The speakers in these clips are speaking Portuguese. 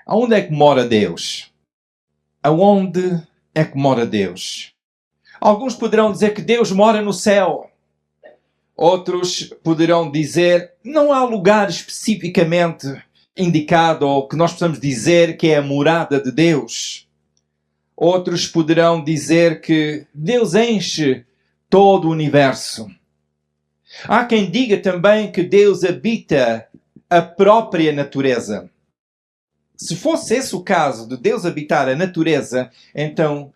Aonde é que mora Deus? Aonde é que mora Deus? Alguns poderão dizer que Deus mora no céu. Outros poderão dizer, não há lugar especificamente indicado ou que nós possamos dizer que é a morada de Deus. Outros poderão dizer que Deus enche todo o universo. Há quem diga também que Deus habita a própria natureza. Se fosse esse o caso de Deus habitar a natureza, então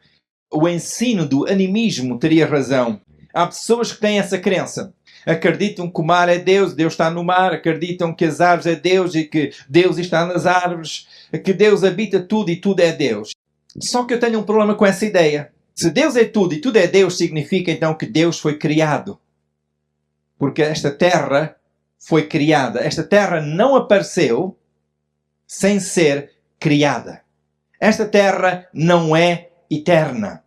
o ensino do animismo teria razão. Há pessoas que têm essa crença. Acreditam que o mar é Deus, Deus está no mar. Acreditam que as árvores é Deus e que Deus está nas árvores. Que Deus habita tudo e tudo é Deus. Só que eu tenho um problema com essa ideia. Se Deus é tudo e tudo é Deus, significa então que Deus foi criado. Porque esta terra foi criada. Esta terra não apareceu sem ser criada. Esta terra não é eterna.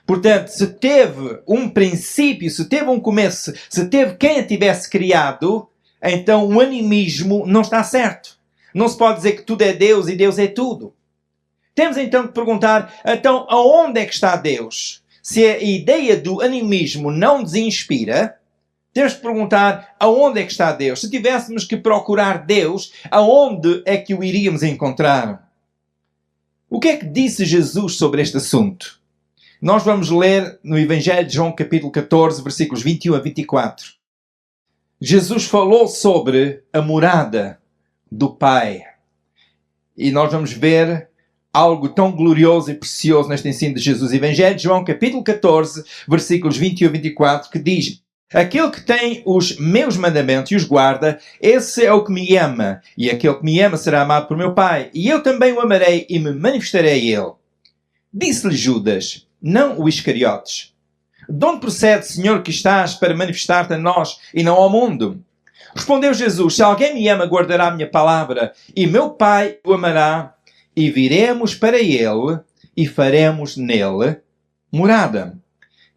Portanto, se teve um princípio, se teve um começo, se teve quem a tivesse criado, então o animismo não está certo. Não se pode dizer que tudo é Deus e Deus é tudo. Temos então que perguntar, então, aonde é que está Deus? Se a ideia do animismo não nos inspira, temos que perguntar, aonde é que está Deus? Se tivéssemos que procurar Deus, aonde é que o iríamos encontrar? O que é que disse Jesus sobre este assunto? Nós vamos ler no Evangelho de João, capítulo 14, versículos 21 a 24. Jesus falou sobre a morada do Pai. E nós vamos ver algo tão glorioso e precioso neste ensino de Jesus. Evangelho de João, capítulo 14, versículos 21 a 24, que diz: aquele que tem os meus mandamentos e os guarda, esse é o que me ama. E aquele que me ama será amado por meu Pai. E eu também o amarei e me manifestarei a ele. Disse-lhe Judas, não o Iscariotes: de onde procede, Senhor, que estás para manifestar-te a nós e não ao mundo? Respondeu Jesus, se alguém me ama, guardará a minha palavra, e meu Pai o amará, e viremos para ele, e faremos nele morada.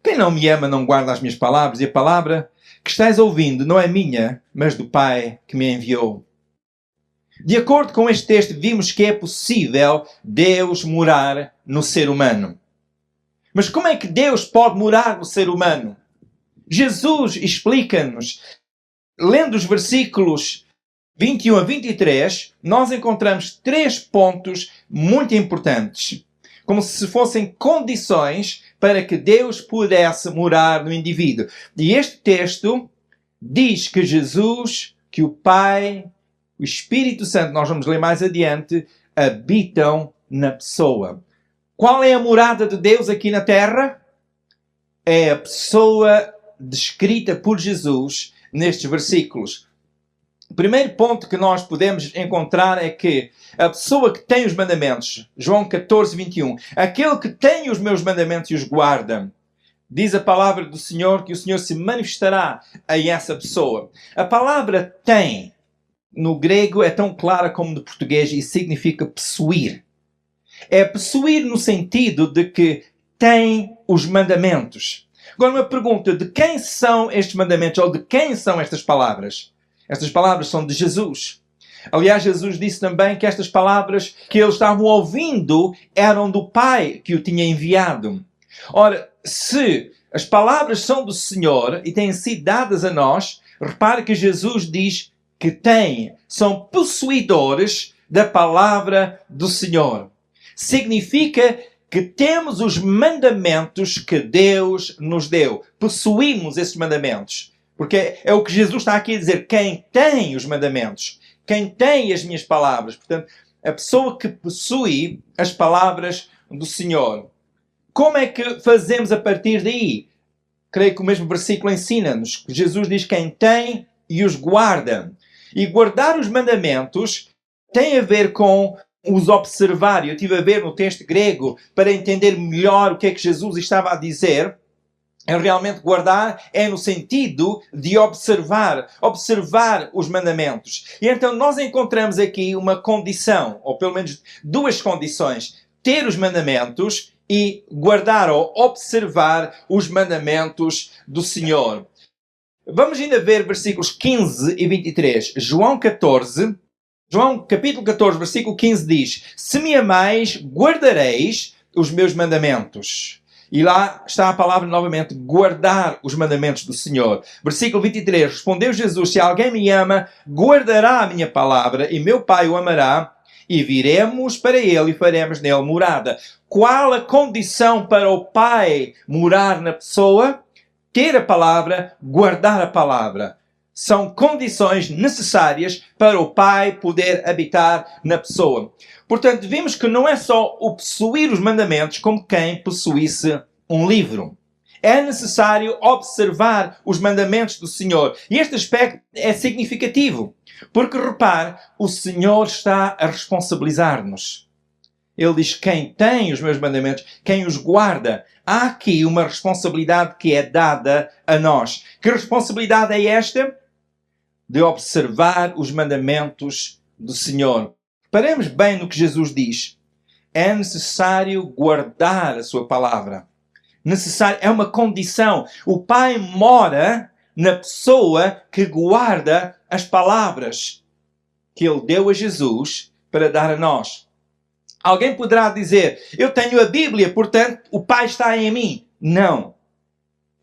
Quem não me ama não guarda as minhas palavras, e a palavra que estás ouvindo não é minha, mas do Pai que me enviou. De acordo com este texto, vimos que é possível Deus morar no ser humano. Mas como é que Deus pode morar no ser humano? Jesus explica-nos, lendo os versículos 21 a 23, nós encontramos 3 pontos muito importantes, como se fossem condições para que Deus pudesse morar no indivíduo. E este texto diz que Jesus, que o Pai, o Espírito Santo, nós vamos ler mais adiante, habitam na pessoa. Qual é a morada de Deus aqui na terra? É a pessoa descrita por Jesus nestes versículos. O primeiro ponto que nós podemos encontrar é que a pessoa que tem os mandamentos, João 14, 21, aquele que tem os meus mandamentos e os guarda, diz a palavra do Senhor que o Senhor se manifestará a essa pessoa. A palavra tem, no grego, é tão clara como no português e significa possuir. É possuir no sentido de que tem os mandamentos. Agora uma pergunta, de quem são estes mandamentos ou de quem são estas palavras? Estas palavras são de Jesus. Aliás, Jesus disse também que estas palavras que eles estavam ouvindo eram do Pai que o tinha enviado. Ora, se as palavras são do Senhor e têm sido dadas a nós, repare que Jesus diz que são possuidores da palavra do Senhor. Significa que temos os mandamentos que Deus nos deu. Possuímos esses mandamentos. Porque é o que Jesus está aqui a dizer. Quem tem os mandamentos, quem tem as minhas palavras. Portanto, a pessoa que possui as palavras do Senhor. Como é que fazemos a partir daí? Creio que o mesmo versículo ensina-nos. Jesus diz quem tem e os guarda. E guardar os mandamentos tem a ver com os observar. Eu estive a ver no texto grego para entender melhor o que é que Jesus estava a dizer. É realmente guardar é no sentido de observar os mandamentos. E então nós encontramos aqui uma condição, ou pelo menos 2 condições. Ter os mandamentos e guardar ou observar os mandamentos do Senhor. Vamos ainda ver versículos 15 e 23. João 14, João capítulo 14, versículo 15 diz: se me amais, guardareis os meus mandamentos. E lá está a palavra novamente, guardar os mandamentos do Senhor. Versículo 23, respondeu Jesus: se alguém me ama, guardará a minha palavra, e meu Pai o amará, e viremos para ele e faremos nele morada. Qual a condição para o Pai morar na pessoa? Ter a palavra, guardar a palavra. São condições necessárias para o Pai poder habitar na pessoa. Portanto, vimos que não é só o possuir os mandamentos como quem possuísse um livro. É necessário observar os mandamentos do Senhor. E este aspecto é significativo. Porque, repare, o Senhor está a responsabilizar-nos. Ele diz: quem tem os meus mandamentos, quem os guarda. Há aqui uma responsabilidade que é dada a nós. Que responsabilidade é esta? De observar os mandamentos do Senhor. Paremos bem no que Jesus diz. É necessário guardar a sua palavra. Necessário, é uma condição. O Pai mora na pessoa que guarda as palavras que Ele deu a Jesus para dar a nós. Alguém poderá dizer: eu tenho a Bíblia, portanto o Pai está em mim. Não.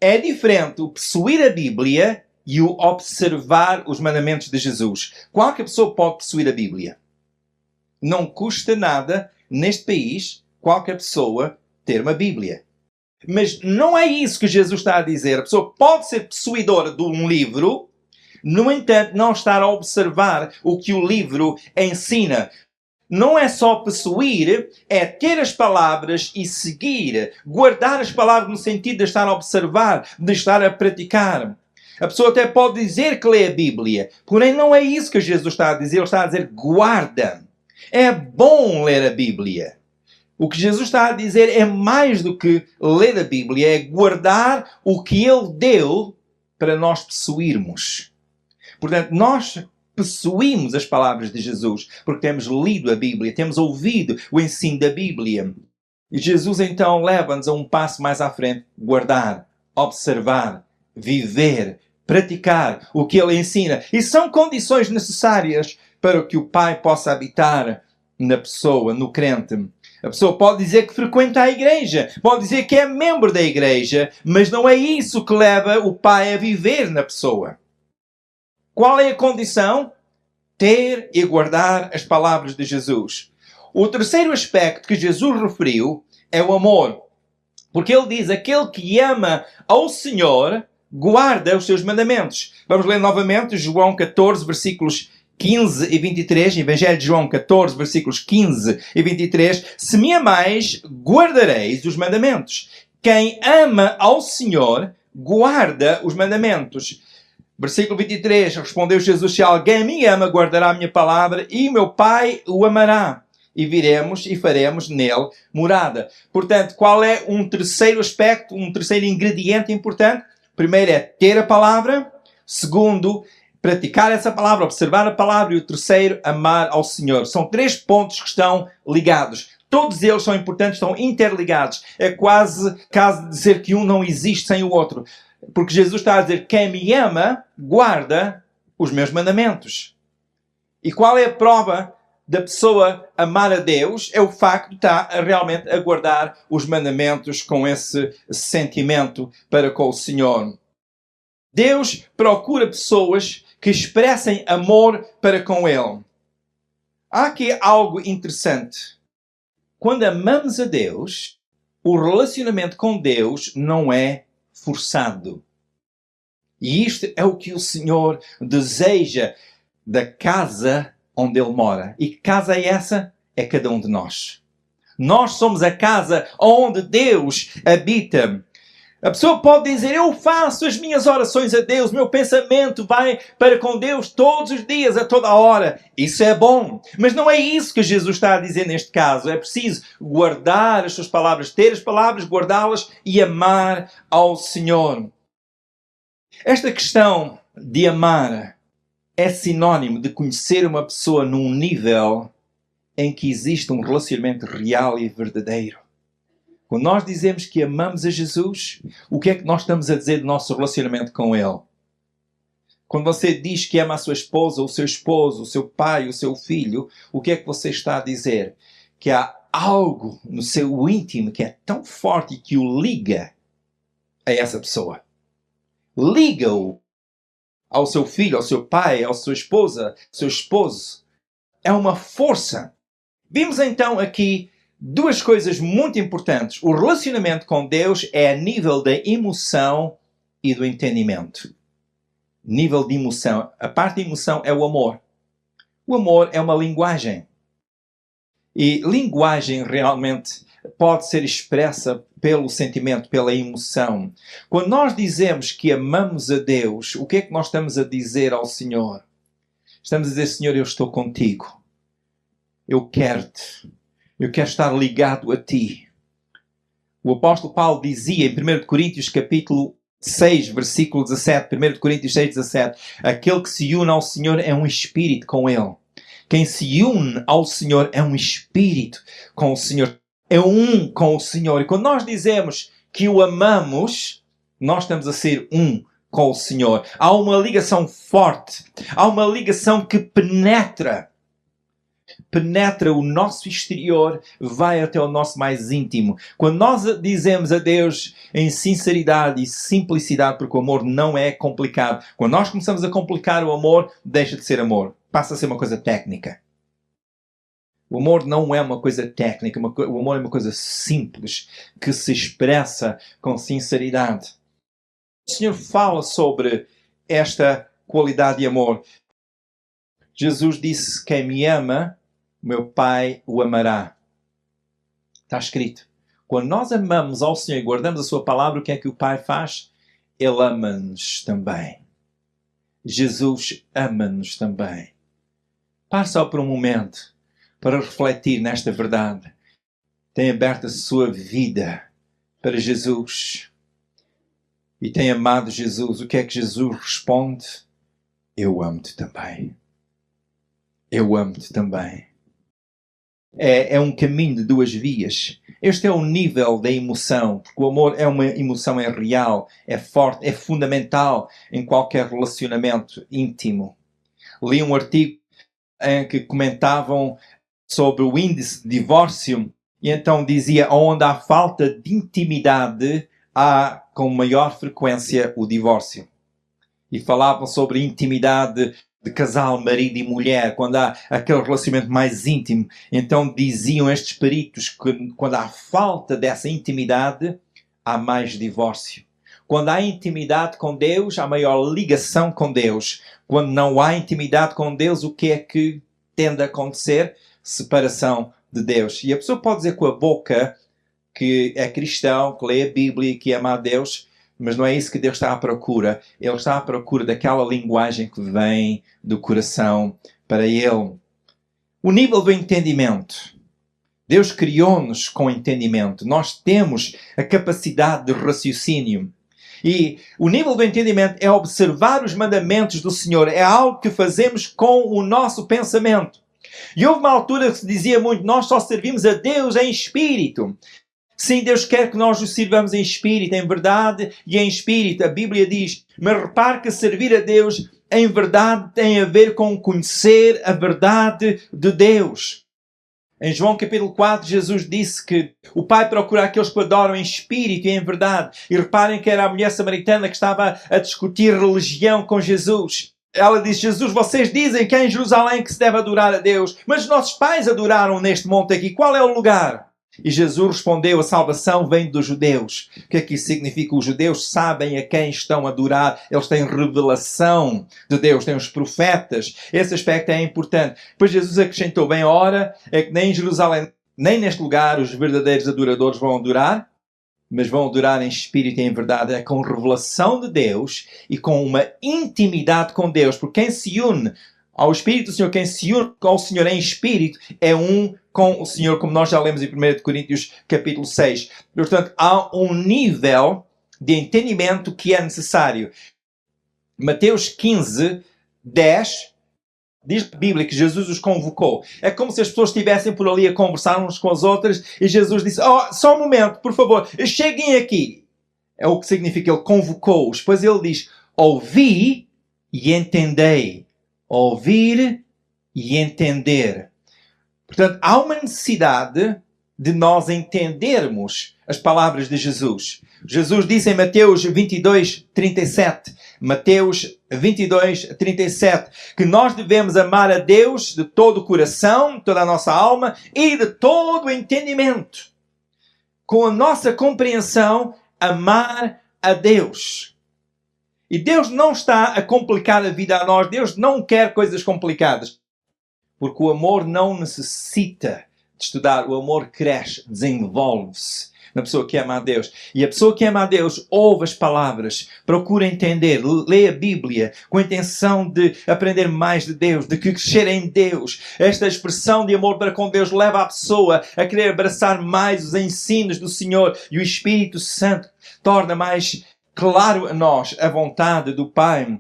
É diferente o possuir a Bíblia e o observar os mandamentos de Jesus. Qualquer pessoa pode possuir a Bíblia. Não custa nada, neste país, qualquer pessoa ter uma Bíblia. Mas não é isso que Jesus está a dizer. A pessoa pode ser possuidora de um livro, no entanto, não estar a observar o que o livro ensina. Não é só possuir, é ter as palavras e seguir. Guardar as palavras no sentido de estar a observar, de estar a praticar. A pessoa até pode dizer que lê a Bíblia, porém não é isso que Jesus está a dizer. Ele está a dizer: guarda. É bom ler a Bíblia. O que Jesus está a dizer é mais do que ler a Bíblia, é guardar o que Ele deu para nós possuirmos. Portanto, nós possuímos as palavras de Jesus porque temos lido a Bíblia, temos ouvido o ensino da Bíblia. E Jesus então leva-nos a um passo mais à frente: guardar, observar, viver, praticar o que Ele ensina. E são condições necessárias para que o Pai possa habitar na pessoa, no crente. A pessoa pode dizer que frequenta a igreja, pode dizer que é membro da igreja, mas não é isso que leva o Pai a viver na pessoa. Qual é a condição? Ter e guardar as palavras de Jesus. O terceiro aspecto que Jesus referiu é o amor. Porque Ele diz: aquele que ama ao Senhor guarda os seus mandamentos. Vamos ler novamente João 14, versículos 15 e 23, Evangelho de João 14, versículos 15 e 23. Se me amais, guardareis os mandamentos. Quem ama ao Senhor, guarda os mandamentos. Versículo 23, respondeu Jesus: se alguém me ama, guardará a minha palavra, e meu Pai o amará. E viremos e faremos nele morada. Portanto, qual é um terceiro aspecto, um terceiro ingrediente importante? Primeiro é ter a palavra. Segundo, praticar essa palavra, observar a palavra. E o terceiro, amar ao Senhor. São três pontos que estão ligados. Todos eles são importantes, estão interligados. É quase caso de dizer que um não existe sem o outro. Porque Jesus está a dizer: quem me ama, guarda os meus mandamentos. E qual é a prova da pessoa amar a Deus? É o facto de estar realmente a guardar os mandamentos com esse sentimento para com o Senhor. Deus procura pessoas que expressem amor para com Ele. Há aqui algo interessante. Quando amamos a Deus, o relacionamento com Deus não é forçado. E isto é o que o Senhor deseja da casa onde Ele mora. E que casa é essa? É cada um de nós. Nós somos a casa onde Deus habita. A pessoa pode dizer: eu faço as minhas orações a Deus, meu pensamento vai para com Deus todos os dias, a toda a hora. Isso é bom. Mas não é isso que Jesus está a dizer neste caso. É preciso guardar as suas palavras, ter as palavras, guardá-las e amar ao Senhor. Esta questão de amar é sinónimo de conhecer uma pessoa num nível em que existe um relacionamento real e verdadeiro. Quando nós dizemos que amamos a Jesus, o que é que nós estamos a dizer do nosso relacionamento com Ele? Quando você diz que ama a sua esposa, o seu esposo, o seu pai, o seu filho, o que é que você está a dizer? Que há algo no seu íntimo que é tão forte que o liga a essa pessoa. Liga-o ao seu filho, ao seu pai, à sua esposa, ao seu esposo. É uma força. Vimos então aqui duas coisas muito importantes. O relacionamento com Deus é a nível da emoção e do entendimento. Nível de emoção. A parte de emoção é o amor. O amor é uma linguagem. E linguagem realmente pode ser expressa pelo sentimento, pela emoção. Quando nós dizemos que amamos a Deus, o que é que nós estamos a dizer ao Senhor? Estamos a dizer, Senhor, eu estou contigo. Eu quero-te. Eu quero estar ligado a ti. O apóstolo Paulo dizia em 1 Coríntios capítulo 6, versículo 17, 1 Coríntios 6, 17, aquele que se une ao Senhor é um espírito com Ele. Quem se une ao Senhor é um espírito com o Senhor. É um com o Senhor. E quando nós dizemos que o amamos, nós estamos a ser um com o Senhor. Há uma ligação forte. Há uma ligação que penetra o nosso exterior, vai até o nosso mais íntimo. Quando nós dizemos a Deus em sinceridade e simplicidade, porque o amor não é complicado. Quando nós começamos a complicar o amor, deixa de ser amor. Passa a ser uma coisa técnica. O amor não é uma coisa técnica. O amor é uma coisa simples, que se expressa com sinceridade. O Senhor fala sobre esta qualidade de amor. Jesus disse, quem me ama, meu Pai o amará. Está escrito. Quando nós amamos ao Senhor e guardamos a sua palavra, o que é que o Pai faz? Ele ama-nos também. Jesus ama-nos também. Pare só por um momento para refletir nesta verdade. Tem aberto a sua vida para Jesus. E tem amado Jesus. O que é que Jesus responde? Eu amo-te também. Eu amo-te também. É um caminho de duas vias. Este é o nível da emoção, porque o amor é uma emoção, é real, é forte, é fundamental em qualquer relacionamento íntimo. Li um artigo em que comentavam sobre o índice de divórcio e então dizia onde há falta de intimidade, há com maior frequência o divórcio. E falavam sobre intimidade de casal, marido e mulher, quando há aquele relacionamento mais íntimo. Então diziam estes peritos que quando há falta dessa intimidade, há mais divórcio. Quando há intimidade com Deus, há maior ligação com Deus. Quando não há intimidade com Deus, o que é que tende a acontecer? Separação de Deus. E a pessoa pode dizer com a boca que é cristão, que lê a Bíblia, que ama a Deus, mas não é isso que Deus está à procura. Ele está à procura daquela linguagem que vem do coração para Ele. O nível do entendimento. Deus criou-nos com entendimento. Nós temos a capacidade de raciocínio. E o nível do entendimento é observar os mandamentos do Senhor. É algo que fazemos com o nosso pensamento. E houve uma altura que se dizia muito, nós só servimos a Deus em espírito. Sim, Deus quer que nós o sirvamos em espírito, em verdade e em espírito. A Bíblia diz, mas repare que servir a Deus em verdade tem a ver com conhecer a verdade de Deus. Em João capítulo 4, Jesus disse que o Pai procura aqueles que o adoram em espírito e em verdade. E reparem que era a mulher samaritana que estava a discutir religião com Jesus. Ela disse, Jesus, vocês dizem que é em Jerusalém que se deve adorar a Deus, mas os nossos pais adoraram neste monte aqui. Qual é o lugar? E Jesus respondeu, a salvação vem dos judeus. O que é que isso significa? Os judeus sabem a quem estão a adorar. Eles têm revelação de Deus, têm os profetas. Esse aspecto é importante. Depois Jesus acrescentou, bem, a hora é que nem em Jerusalém, nem neste lugar os verdadeiros adoradores vão adorar, mas vão adorar em espírito e em verdade. É com revelação de Deus e com uma intimidade com Deus. Porque quem se une ao Espírito do Senhor, quem se une ao Senhor em espírito, é um com o Senhor, como nós já lemos em 1 Coríntios capítulo 6. Portanto, há um nível de entendimento que é necessário. Mateus 15, 10, diz a Bíblia que Jesus os convocou. É como se as pessoas estivessem por ali a conversar uns com as outras e Jesus disse, só um momento, por favor, cheguem aqui. É o que significa, ele convocou-os. Depois ele diz, ouvi e entendei. Ouvir e entender. Portanto, há uma necessidade de nós entendermos as palavras de Jesus. Jesus disse em Mateus 22, 37, Mateus 22, 37, que nós devemos amar a Deus de todo o coração, toda a nossa alma e de todo o entendimento. Com a nossa compreensão, amar a Deus. E Deus não está a complicar a vida a nós. Deus não quer coisas complicadas. Porque o amor não necessita de estudar. O amor cresce, desenvolve-se na pessoa que ama a Deus. E a pessoa que ama a Deus ouve as palavras, procura entender, lê a Bíblia com a intenção de aprender mais de Deus, de crescer em Deus. Esta expressão de amor para com Deus leva a pessoa a querer abraçar mais os ensinos do Senhor. E o Espírito Santo torna mais claro a nós a vontade do Pai.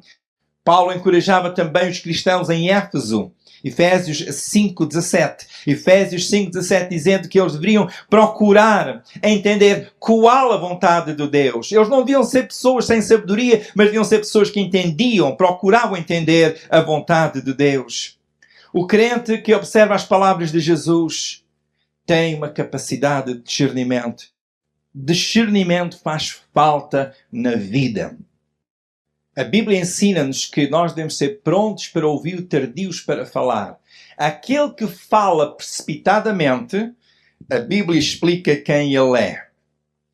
Paulo encorajava também os cristãos em Éfeso. Efésios 5:17. Efésios 5:17 dizendo que eles deveriam procurar entender qual a vontade de Deus. Eles não deviam ser pessoas sem sabedoria, mas deviam ser pessoas que entendiam, procuravam entender a vontade de Deus. O crente que observa as palavras de Jesus tem uma capacidade de discernimento. Discernimento faz falta na vida. A Bíblia ensina-nos que nós devemos ser prontos para ouvir e tardios para falar. Aquele que fala precipitadamente, a Bíblia explica quem ele é.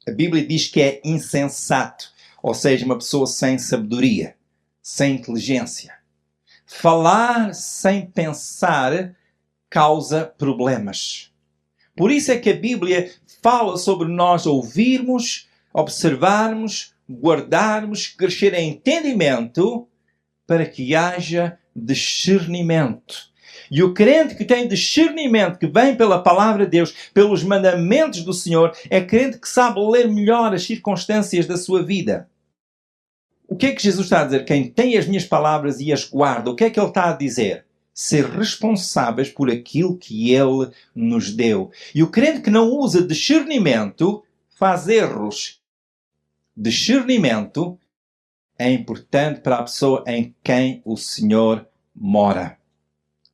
A Bíblia diz que é insensato, ou seja, uma pessoa sem sabedoria, sem inteligência. Falar sem pensar causa problemas. Por isso é que a Bíblia fala sobre nós ouvirmos, observarmos, guardarmos, crescer em entendimento para que haja discernimento. E o crente que tem discernimento, que vem pela palavra de Deus, pelos mandamentos do Senhor, é crente que sabe ler melhor as circunstâncias da sua vida. O que é que Jesus está a dizer? Quem tem as minhas palavras e as guarda, o que é que ele está a dizer? Ser responsáveis por aquilo que ele nos deu. E o crente que não usa discernimento faz erros. Discernimento é importante para a pessoa em quem o Senhor mora.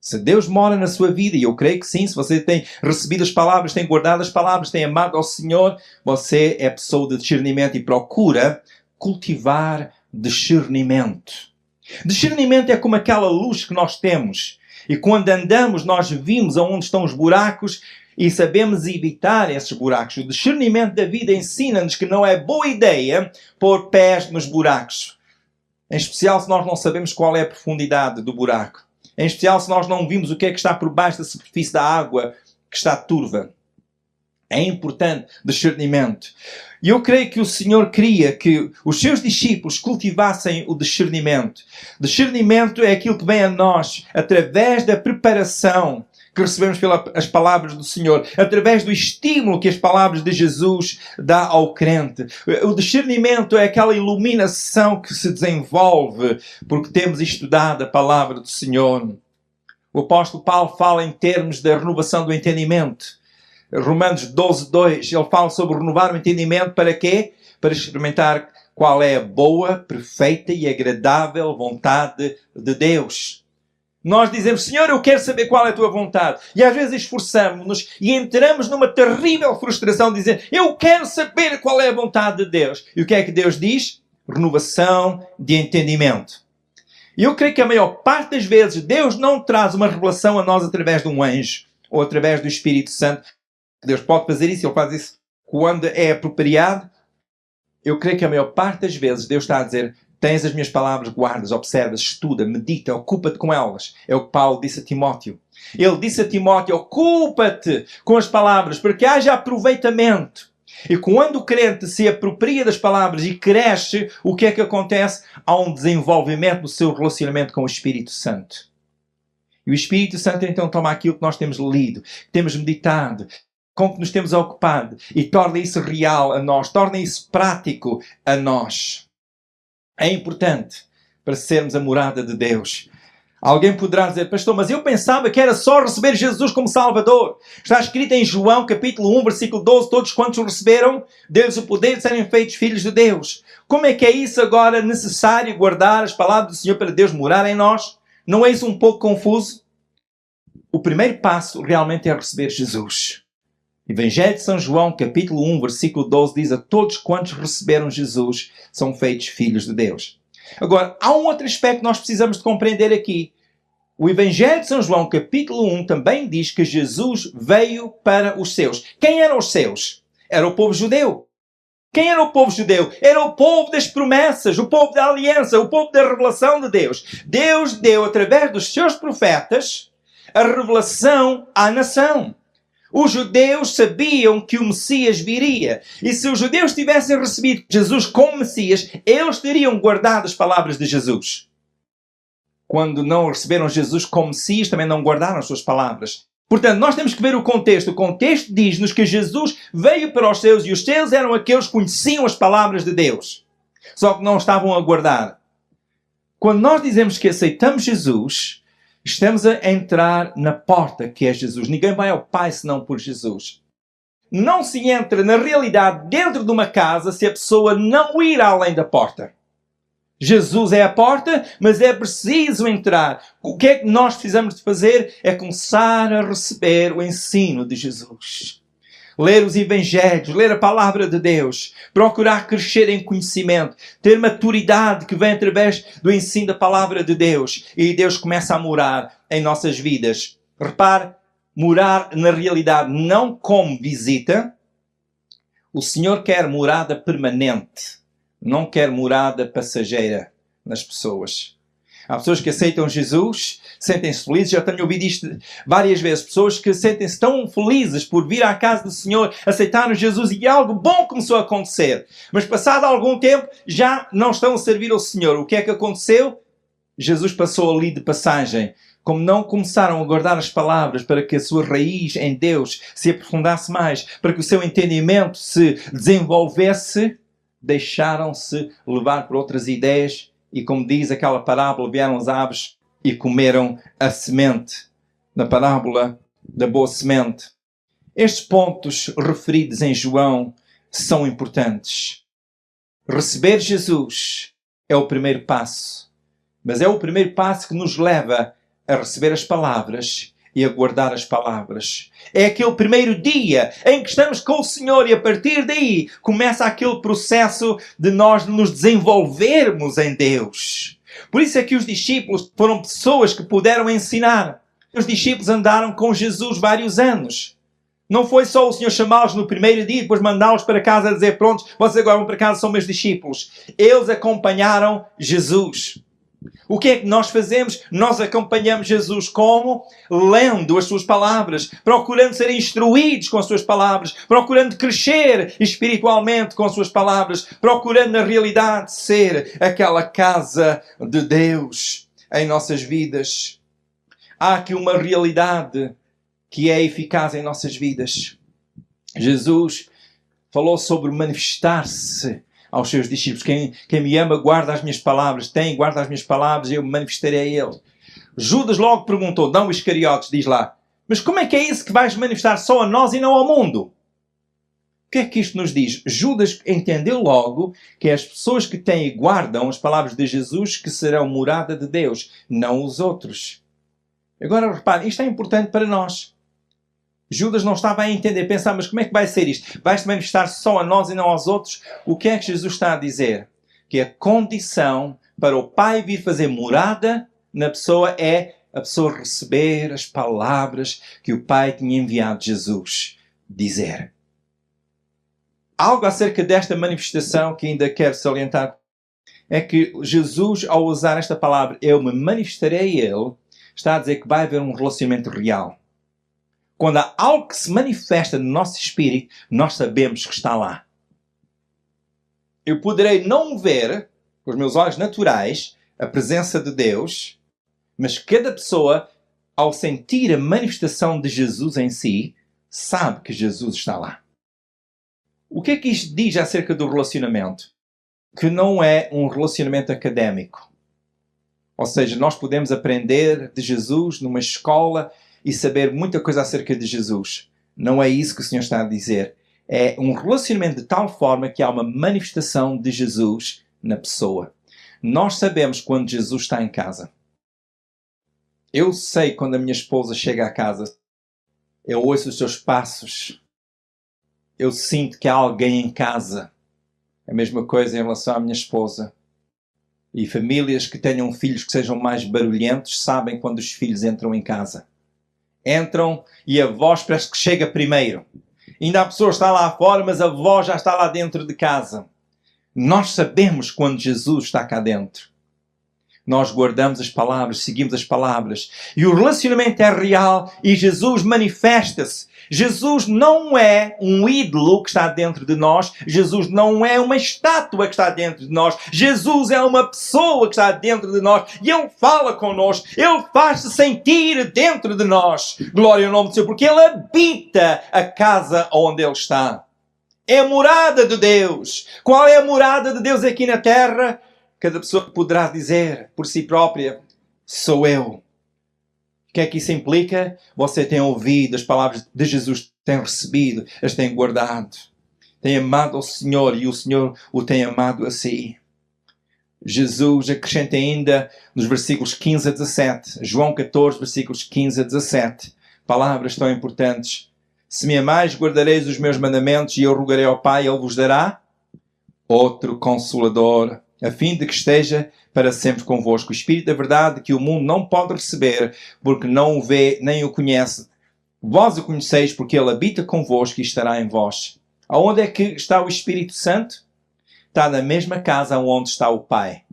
Se Deus mora na sua vida, e eu creio que sim, se você tem recebido as palavras, tem guardado as palavras, tem amado ao Senhor, você é pessoa de discernimento e procura cultivar discernimento. Discernimento é como aquela luz que nós temos. E quando andamos, nós vimos aonde estão os buracos e sabemos evitar esses buracos. O discernimento da vida ensina-nos que não é boa ideia pôr pés nos buracos. Em especial se nós não sabemos qual é a profundidade do buraco. Em especial se nós não vimos o que é que está por baixo da superfície da água que está turva. É importante discernimento. E eu creio que o Senhor queria que os seus discípulos cultivassem o discernimento. Discernimento é aquilo que vem a nós através da preparação que recebemos pelas palavras do Senhor, através do estímulo que as palavras de Jesus dá ao crente. O discernimento é aquela iluminação que se desenvolve porque temos estudado a palavra do Senhor. O apóstolo Paulo fala em termos da renovação do entendimento. Romanos 12:2, ele fala sobre renovar o entendimento para quê? Para experimentar qual é a boa, perfeita e agradável vontade de Deus. Nós dizemos, Senhor, eu quero saber qual é a tua vontade. E às vezes esforçamos-nos e entramos numa terrível frustração, dizendo, eu quero saber qual é a vontade de Deus. E o que é que Deus diz? Renovação de entendimento. E eu creio que a maior parte das vezes Deus não traz uma revelação a nós através de um anjo ou através do Espírito Santo. Deus pode fazer isso, Ele faz isso quando é apropriado. Eu creio que a maior parte das vezes Deus está a dizer, tens as minhas palavras, guardas, observas, estuda, medita, ocupa-te com elas. É o que Paulo disse a Timóteo. Ele disse a Timóteo, ocupa-te com as palavras, para que haja aproveitamento. E quando o crente se apropria das palavras e cresce, o que é que acontece? Há um desenvolvimento do seu relacionamento com o Espírito Santo. E o Espírito Santo então toma aquilo que nós temos lido, que temos meditado, com que nos temos ocupado e torna isso real a nós, torna isso prático a nós. É importante para sermos a morada de Deus. Alguém poderá dizer, pastor, mas eu pensava que era só receber Jesus como Salvador. Está escrito em João, capítulo 1, versículo 12, todos quantos o receberam, deu-lhes o poder de serem feitos filhos de Deus. Como é que é isso agora necessário guardar as palavras do Senhor para Deus morar em nós? Não é isso um pouco confuso? O primeiro passo realmente é receber Jesus. Evangelho de São João, capítulo 1, versículo 12, diz a todos quantos receberam Jesus são feitos filhos de Deus. Agora, há um outro aspecto que nós precisamos de compreender aqui. O Evangelho de São João, capítulo 1, também diz que Jesus veio para os seus. Quem eram os seus? Era o povo judeu. Quem era o povo judeu? Era o povo das promessas, o povo da aliança, o povo da revelação de Deus. Deus deu, através dos seus profetas, a revelação à nação. Os judeus sabiam que o Messias viria. E se os judeus tivessem recebido Jesus como Messias, eles teriam guardado as palavras de Jesus. Quando não receberam Jesus como Messias, também não guardaram as suas palavras. Portanto, nós temos que ver o contexto. O contexto diz-nos que Jesus veio para os seus e os seus eram aqueles que conheciam as palavras de Deus. Só que não estavam a guardar. Quando nós dizemos que aceitamos Jesus, estamos a entrar na porta que é Jesus. Ninguém vai ao Pai senão por Jesus. Não se entra, na realidade, dentro de uma casa se a pessoa não ir além da porta. Jesus é a porta, mas é preciso entrar. O que é que nós precisamos de fazer? É começar a receber o ensino de Jesus. Ler os Evangelhos, ler a Palavra de Deus, procurar crescer em conhecimento, ter maturidade que vem através do ensino da Palavra de Deus. E Deus começa a morar em nossas vidas. Repare, morar na realidade não como visita. O Senhor quer morada permanente, não quer morada passageira nas pessoas. Há pessoas que aceitam Jesus, sentem-se felizes. Já tenho ouvido isto várias vezes. Pessoas que sentem-se tão felizes por vir à casa do Senhor, aceitaram Jesus e algo bom começou a acontecer. Mas passado algum tempo, já não estão a servir ao Senhor. O que é que aconteceu? Jesus passou ali de passagem. Como não começaram a guardar as palavras para que a sua raiz em Deus se aprofundasse mais, para que o seu entendimento se desenvolvesse, deixaram-se levar por outras ideias. E como diz aquela parábola, vieram as aves e comeram a semente. Na parábola da boa semente. Estes pontos referidos em João são importantes. Receber Jesus é o primeiro passo. Mas é o primeiro passo que nos leva a receber as palavras e a guardar as palavras. É aquele primeiro dia em que estamos com o Senhor e a partir daí começa aquele processo de nós nos desenvolvermos em Deus. Por isso é que os discípulos foram pessoas que puderam ensinar. Os discípulos andaram com Jesus vários anos. Não foi só o Senhor chamá-los no primeiro dia e depois mandá-los para casa a dizer, prontos, vocês agora vão para casa, são meus discípulos. Eles acompanharam Jesus. O que é que nós fazemos? Nós acompanhamos Jesus como? Lendo as suas palavras, procurando ser instruídos com as suas palavras, procurando crescer espiritualmente com as suas palavras, procurando na realidade ser aquela casa de Deus em nossas vidas. Há aqui uma realidade que é eficaz em nossas vidas. Jesus falou sobre manifestar-se aos seus discípulos. Quem me ama guarda as minhas palavras. Guarda as minhas palavras e eu me manifestarei a ele. Judas logo perguntou, não Iscariotes, diz lá, mas como é que é isso que vais manifestar só a nós e não ao mundo? O que é que isto nos diz? Judas entendeu logo que as pessoas que têm e guardam as palavras de Jesus que serão morada de Deus, não os outros. Agora repare, isto é importante para nós. Judas não estava a entender, pensar, mas como é que vai ser isto? Vai-se manifestar só a nós e não aos outros? O que é que Jesus está a dizer? Que a condição para o Pai vir fazer morada na pessoa é a pessoa receber as palavras que o Pai tinha enviado Jesus dizer. Algo acerca desta manifestação que ainda quero salientar é que Jesus, ao usar esta palavra, eu me manifestarei a Ele, está a dizer que vai haver um relacionamento real. Quando há algo que se manifesta no nosso espírito, nós sabemos que está lá. Eu poderei não ver, com os meus olhos naturais, a presença de Deus, mas cada pessoa, ao sentir a manifestação de Jesus em si, sabe que Jesus está lá. O que é que isto diz acerca do relacionamento? Que não é um relacionamento académico. Ou seja, nós podemos aprender de Jesus numa escola e saber muita coisa acerca de Jesus. Não é isso que o Senhor está a dizer. É um relacionamento de tal forma que há uma manifestação de Jesus na pessoa. Nós sabemos quando Jesus está em casa. Eu sei quando a minha esposa chega à casa. Eu ouço os seus passos. Eu sinto que há alguém em casa. A mesma coisa em relação à minha esposa. E famílias que tenham filhos que sejam mais barulhentos sabem quando os filhos entram em casa. Entram e a voz parece que chega primeiro. Ainda a pessoa está lá fora, mas a voz já está lá dentro de casa. Nós sabemos quando Jesus está cá dentro. Nós guardamos as palavras, seguimos as palavras. E o relacionamento é real e Jesus manifesta-se. Jesus não é um ídolo que está dentro de nós. Jesus não é uma estátua que está dentro de nós. Jesus é uma pessoa que está dentro de nós. E Ele fala connosco. Ele faz-se sentir dentro de nós. Glória ao nome do Senhor. Porque Ele habita a casa onde Ele está. É a morada de Deus. Qual é a morada de Deus aqui na terra? Cada pessoa poderá dizer por si própria, sou eu. O que é que isso implica? Você tem ouvido as palavras de Jesus, tem recebido, as tem guardado. Tem amado ao Senhor e o Senhor o tem amado a si. Jesus acrescenta ainda nos versículos 15 a 17, João 14, versículos 15 a 17, palavras tão importantes. Se me amais, guardareis os meus mandamentos e eu rogarei ao Pai, Ele vos dará outro Consolador, a fim de que esteja para sempre convosco. O Espírito da verdade que o mundo não pode receber, porque não o vê nem o conhece. Vós o conheceis, porque Ele habita convosco e estará em vós. Aonde é que está o Espírito Santo? Está na mesma casa onde está o Pai.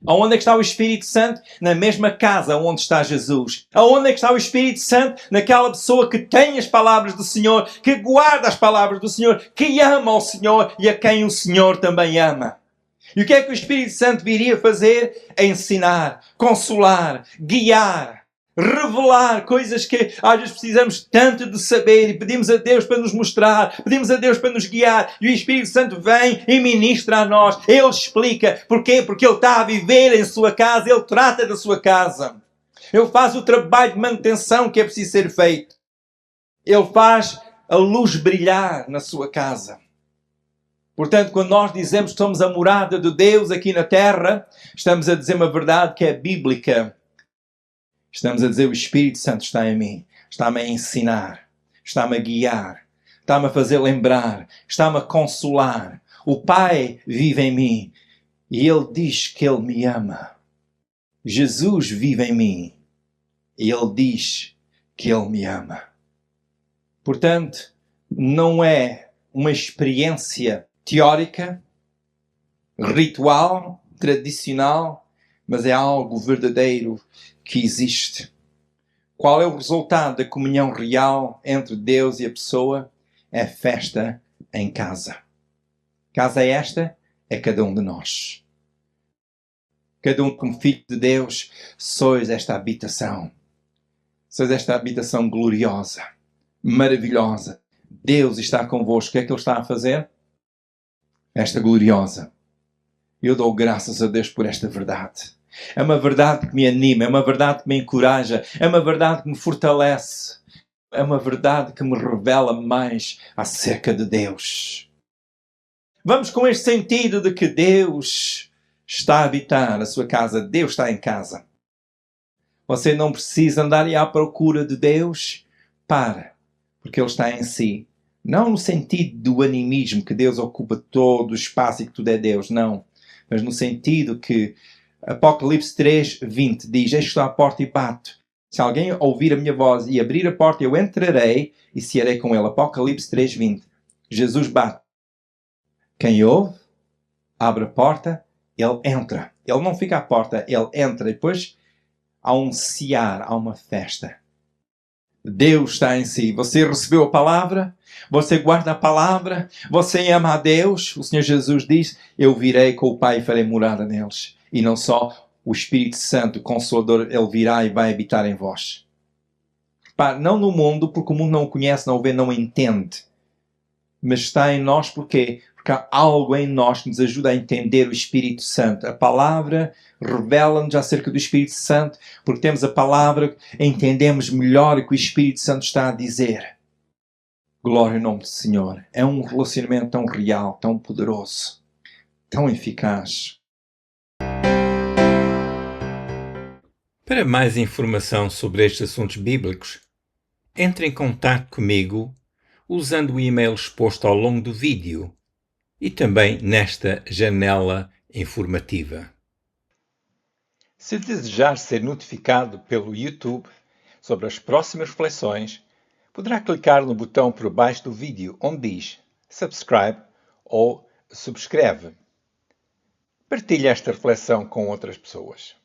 Aonde é que está o Espírito Santo? Na mesma casa onde está Jesus. Aonde é que está o Espírito Santo? Naquela pessoa que tem as palavras do Senhor, que guarda as palavras do Senhor, que ama ao Senhor e a quem o Senhor também ama. E o que é que o Espírito Santo viria fazer? Ensinar, consolar, guiar, revelar coisas que às vezes precisamos tanto de saber e pedimos a Deus para nos mostrar, pedimos a Deus para nos guiar e o Espírito Santo vem e ministra a nós. Ele explica. Porquê? Porque Ele está a viver em sua casa, Ele trata da sua casa. Ele faz o trabalho de manutenção que é preciso ser feito. Ele faz a luz brilhar na sua casa. Portanto, quando nós dizemos que somos a morada de Deus aqui na terra, estamos a dizer uma verdade que é bíblica. Estamos a dizer o Espírito Santo está em mim, está-me a ensinar, está-me a guiar, está-me a fazer lembrar, está-me a consolar. O Pai vive em mim e Ele diz que Ele me ama. Jesus vive em mim e Ele diz que Ele me ama. Portanto, não é uma experiência teórica, ritual, tradicional, mas é algo verdadeiro que existe. Qual é o resultado da comunhão real entre Deus e a pessoa? É festa em casa. Casa é esta? É cada um de nós. Cada um como filho de Deus, sois esta habitação. Sois esta habitação gloriosa, maravilhosa. Deus está convosco. O que é que Ele está a fazer? Esta gloriosa. Eu dou graças a Deus por esta verdade. É uma verdade que me anima, é uma verdade que me encoraja, é uma verdade que me fortalece, é uma verdade que me revela mais acerca de Deus. Vamos com este sentido de que Deus está a habitar a sua casa, Deus está em casa. Você não precisa andar à procura de Deus, porque Ele está em si. Não no sentido do animismo, que Deus ocupa todo o espaço e que tudo é Deus, não. Mas no sentido que Apocalipse 3, 20 diz, eis que estou à porta e bato. Se alguém ouvir a minha voz e abrir a porta, eu entrarei e cearei com ele. Apocalipse 3, 20. Jesus bate. Quem ouve, abre a porta, ele entra. Ele não fica à porta, ele entra. E depois há um cear, há uma festa. Deus está em si. Você recebeu a palavra, você guarda a palavra, você ama a Deus. O Senhor Jesus diz, eu virei com o Pai e farei morada neles. E não só o Espírito Santo, o Consolador, Ele virá e vai habitar em vós. Não no mundo, porque o mundo não o conhece, não o vê, não o entende. Mas está em nós porquê? Porque porque há algo em nós que nos ajuda a entender o Espírito Santo. A palavra revela-nos acerca do Espírito Santo, porque temos a palavra, entendemos melhor o que o Espírito Santo está a dizer. Glória ao nome do Senhor. É um relacionamento tão real, tão poderoso, tão eficaz. Para mais informação sobre estes assuntos bíblicos, entre em contato comigo usando o e-mail exposto ao longo do vídeo e também nesta janela informativa. Se desejar ser notificado pelo YouTube sobre as próximas reflexões, poderá clicar no botão por baixo do vídeo onde diz Subscribe ou Subscreve. Partilhe esta reflexão com outras pessoas.